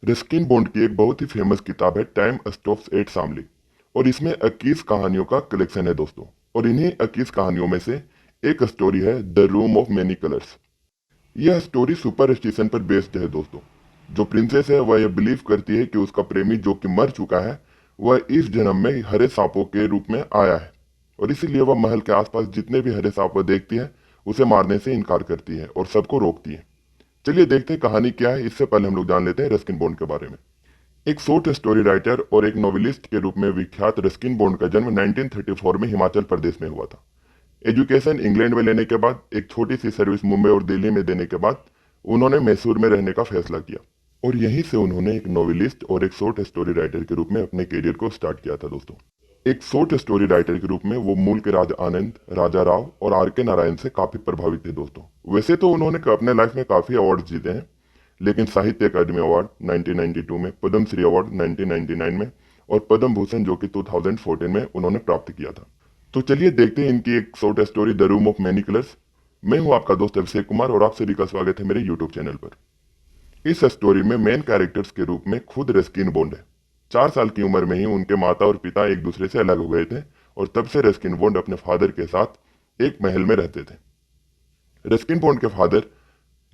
Ruskin bond की एक बहुत ही फेमस किताब है टाइम स्टॉप्स एट शामली। और इसमें 21 कहानियों का कलेक्शन है दोस्तों। और इन्हीं 21 कहानियों में से एक स्टोरी है the room of many colours. यह स्टोरी सुपर स्टेशन पर बेस्ड है दोस्तों। जो प्रिंसेस है वह यह बिलीव करती है कि उसका प्रेमी जो कि मर चुका है वह इस जन्म में हरे सांपों के रूप में आया है। और इसीलिए वह महल के आसपास जितने भी हरे सांप वह देखती है उसे मारने से इनकार करती है और सबको रोकती है। चलिए देखते हैं कहानी क्या है। इससे पहले हम लोग जान लेते हैं रस्किन बॉन्ड के बारे में। एक शॉर्ट स्टोरी राइटर और एक नॉवेलिस्ट के रूप में विख्यात रस्किन बॉन्ड का जन्म 1934 में हिमाचल प्रदेश में हुआ था। एजुकेशन इंग्लैंड में लेने के बाद एक छोटी सी सर्विस मुंबई और दिल्ली में देने के बाद उन्होंने मैसूर में रहने का फैसला किया। और यहीं से उन्होंने एक नॉवेलिस्ट और एक शॉर्ट स्टोरी राइटर के रूप में अपने करियर को स्टार्ट किया था दोस्तों। एक शॉर्ट स्टोरी राइटर के रूप में वो मूल के राज आनंद, राजा राव और आर के नारायण से काफी प्रभावित थे दोस्तों। वैसे तो उन्होंने अपने लाइफ में काफी अवार्ड जीते हैं, लेकिन साहित्य अकादमी अवार्ड 1992 में, पद्म श्री अवार्ड 1999 में और पद्म भूषण जो कि 2014 में उन्होंने प्राप्त किया था। तो चलिए देखते हैं इनकी एक short story the room of many colours. मैं हूं आपका दोस्त अभिषेक कुमार और आप सभी का स्वागत है मेरे यूट्यूब चैनल पर। इस स्टोरी में मेन कैरेक्टर्स के रूप में खुद रस्किन बॉन्ड है। 4 साल की उम्र में ही उनके माता और पिता एक दूसरे से अलग हो गए थे और तब से रस्किन बॉन्ड अपने फादर के साथ एक महल में रहते थे। रस्किन बॉन्ड के फादर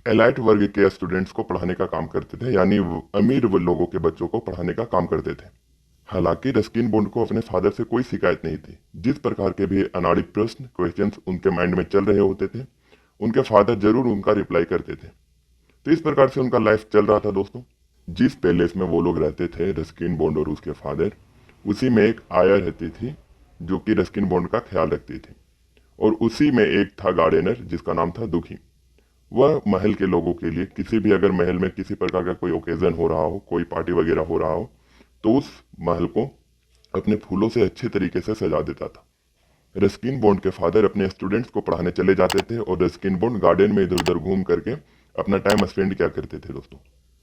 एलाइट वर्ग के स्टूडेंट्स को पढ़ाने का काम करते थे, यानी अमीर लोगों के बच्चों को पढ़ाने का काम करते थे। हालांकि रस्किन बॉन्ड को अपने फादर से कोई शिकायत नहीं थी। जिस प्रकार के भी अनाड़ी प्रश्न क्वेश्चंस उनके माइंड में चल रहे होते थे उनके फादर जरूर उनका रिप्लाई करते थे। तो इस प्रकार से उनका लाइफ चल रहा था दोस्तों। जिस पैलेस में वो लोग रहते थे रस्किन बॉन्ड और उसके फादर, उसी में एक आया रहती थी जो कि रस्किन बॉन्ड का ख्याल रखती थी। और उसी में एक था गार्डनर जिसका नाम था दुखी। वह महल के लोगों के लिए किसी भी अगर महल में किसी प्रकार का कोई ओकेजन हो रहा हो, कोई पार्टी वगैरह हो रहा हो, तो उस महल को अपने फूलों से अच्छे तरीके से सजा देता था। रस्किन बॉन्ड के फादर अपने स्टूडेंट्स को पढ़ाने चले जाते थे और रस्किन बॉन्ड गार्डन में इधर उधर घूम करके अपना टाइम स्पेंड क्या करते थे दोस्तों।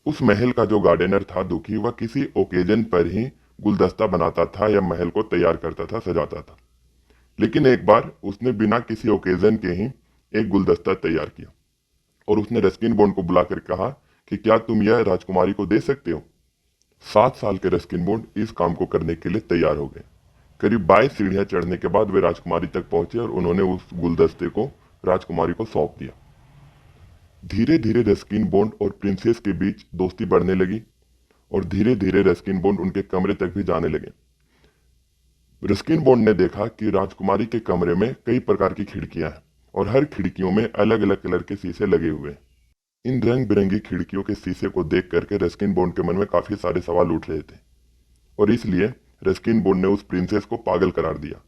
उस महल का जो गार्डनर था दुखी, वह किसी ओकेजन पर ही गुलदस्ता बनाता था या महल को तैयार करता था, सजाता था। लेकिन एक बार उसने बिना किसी ओकेजन के ही एक गुलदस्ता तैयार किया और उसने रस्किन बॉन्ड को बुलाकर कहा कि क्या तुम यह राजकुमारी को दे सकते हो। 7 साल के रस्किन बॉन्ड इस काम को करने के लिए तैयार हो गए। करीब 22 सीढ़ियां चढ़ने के बाद वे राजकुमारी तक पहुंचे और उन्होंने उस गुलदस्ते को राजकुमारी को सौंप दिया। धीरे धीरे रस्किन बॉन्ड और प्रिंसेस के बीच दोस्ती बढ़ने लगी और धीरे धीरे रस्किन बॉन्ड उनके कमरे तक भी जाने लगे। रस्किन बॉन्ड ने देखा कि राजकुमारी के कमरे में कई प्रकार की खिड़कियां हैं और हर खिड़कियों में अलग अलग कलर के शीशे लगे हुए हैं। इन रंग बिरंगी खिड़कियों के शीशे को देख करके रस्किन बॉन्ड के मन में काफी सारे सवाल उठ रहे थे और इसलिए रस्किन बॉन्ड ने उस प्रिंसेस को पागल करार दिया।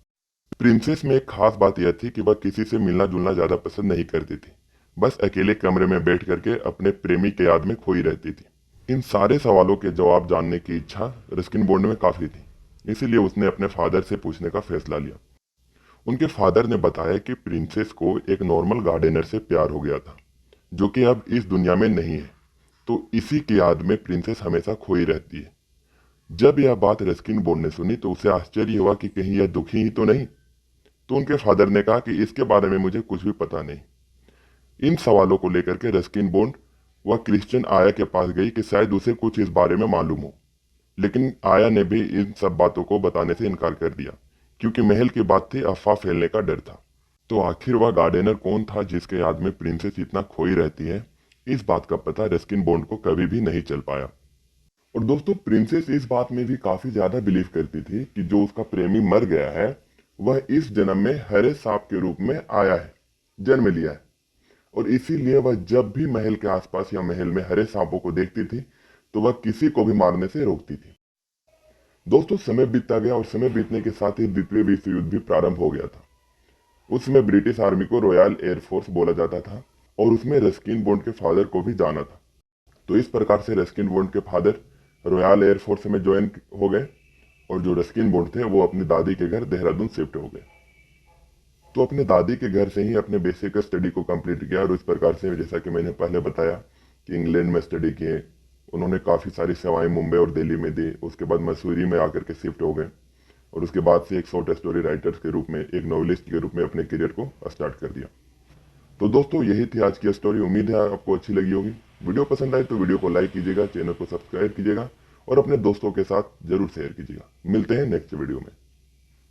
प्रिंसेस में एक खास बात यह थी कि वह किसी से मिलना जुलना ज्यादा पसंद नहीं करती थी। बस अकेले कमरे में बैठ करके अपने प्रेमी के याद में खोई रहती थी। इन सारे सवालों के जवाब जानने की इच्छा रस्किन बॉन्ड में काफी थी, इसीलिए उसने अपने फादर से पूछने का फैसला लिया। उनके फादर ने बताया कि प्रिंसेस को एक नॉर्मल गार्डनर से प्यार हो गया था जो कि अब इस दुनिया में नहीं है, तो इसी की याद में प्रिंसेस हमेशा खोई रहती है। जब यह बात रस्किन बॉन्ड ने सुनी तो उसे आश्चर्य हुआ कि कहीं यह दुखी ही तो नहीं। तो उनके फादर ने कहा कि इसके बारे में मुझे कुछ भी पता नहीं। इन सवालों को लेकर के रस्किन बॉन्ड वह क्रिश्चियन आया के पास गई कि शायद उसे कुछ इस बारे में मालूम हो, लेकिन आया ने भी इन सब बातों को बताने से इनकार कर दिया क्योंकि महल की बात थी, अफवाह फैलने का डर था। तो आखिर वह गार्डनर कौन था जिसके याद में प्रिंसेस इतना खोई रहती है, इस बात का पता रस्किन बॉन्ड को कभी भी नहीं चल पाया। और दोस्तों प्रिंसेस इस बात में भी काफी ज्यादा बिलीव करती थी कि जो उसका प्रेमी मर गया है वह इस जन्म में हरे सांप के रूप में आया है, जन्म लिया है। और इसीलिए वह जब भी महल के आसपास या महल में हरे सांपों को देखती थी तो वह किसी को भी मारने से रोकती थी। दोस्तों समय बीतता गया और समय बीतने के साथ ही द्वितीय विश्व युद्ध भी प्रारंभ हो गया था। उस समय ब्रिटिश आर्मी को रॉयल एयरफोर्स बोला जाता था और उसमें रस्किन बॉन्ड के फादर को भी जाना था। तो इस प्रकार से रस्किन बॉन्ड के फादर रॉयल एयरफोर्स में ज्वाइन हो गए और जो रस्किन बॉन्ड थे वो अपनी दादी के घर देहरादून शिफ्ट हो गए। तो अपने दादी के घर से ही अपने बेसिक स्टडी को कंप्लीट किया और इस प्रकार से जैसा कि मैंने पहले बताया कि इंग्लैंड में स्टडी किए। उन्होंने काफ़ी सारी सेवाएं मुंबई और दिल्ली में दी। उसके बाद मसूरी में आकर के शिफ्ट हो गए और उसके बाद से एक शॉर्ट स्टोरी राइटर्स के रूप में, एक नॉवेलिस्ट के रूप में अपने करियर को स्टार्ट कर दिया। तो दोस्तों यही थी आज की स्टोरी। उम्मीद है आपको अच्छी लगी होगी। वीडियो पसंद आए तो वीडियो को लाइक कीजिएगा, चैनल को सब्सक्राइब कीजिएगा और अपने दोस्तों के साथ जरूर शेयर कीजिएगा। मिलते हैं नेक्स्ट वीडियो में।